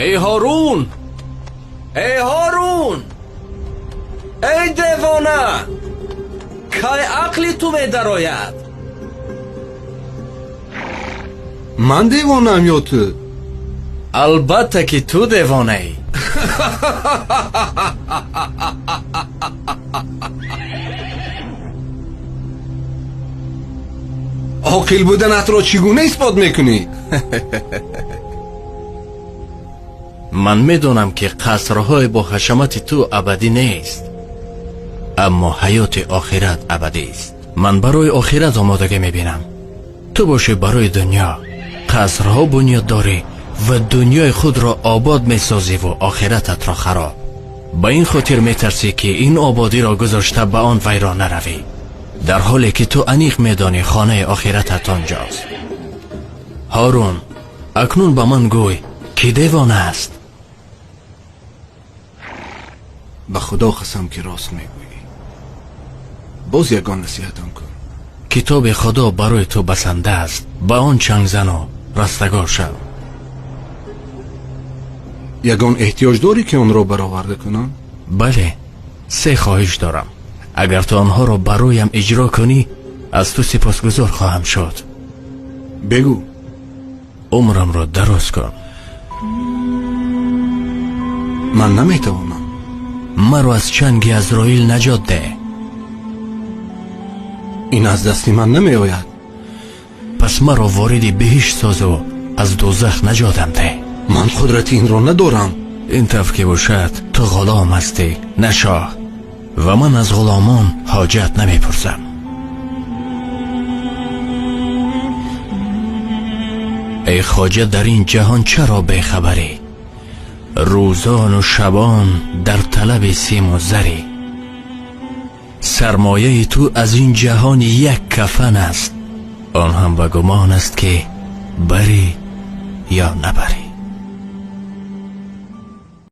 ای هارون، ای هارون، ای دیوانه، که عقلی تو می درآید؟ من دیوانم یا تو؟ البته که تو دیوانه ای. عاقل بودنت را چگونه اثبات میکنی؟ من میدونم که قصرهای با حشمت تو ابدی نیست، اما حیات آخرت ابدی است. من برای آخرت آمادگی میبینم، تو باشه برای دنیا. قصرها بنیاد داری و دنیای خود را آباد میسازی و آخرتت را خراب. با این خاطر میترسی که این آبادی را گذاشته به آن ویران نروی، در حالی که تو انیق میدانی خانه آخرتت آنجاست. هارون، اکنون به من گوی که دیوانه است. به خدا قسم که راست میگویی. باز یگان نصیحتم کن. کتاب خدا برای تو بسنده است، به آن چنگ زن و رستگار شو. یگان احتیاج داری که اون را برآورده کنم؟ بله، 3 خواهش دارم. اگر تو آنها را برایم اجرا کنی، از تو سپاسگزار خواهم شد. بگو. عمرم را دراز کن. من نمیتوانم. مرا از چنگ عزراییل نجات ده. این از دستی من نمی آید. پس مرا وارد بهشت ساز و از دوزخ نجاتم ده. من قدرت این را ندارم. این طور که باشد تو غلام هستی نه شاه، و من از غلامان حاجت نمیپرسم. ای خواجه، در این جهان چرا بیخبری؟ روزان و شبان در طلب سیم و زری. سرمایه تو از این جهان یک کفن است، آن هم به گمان است که بری یا نبری.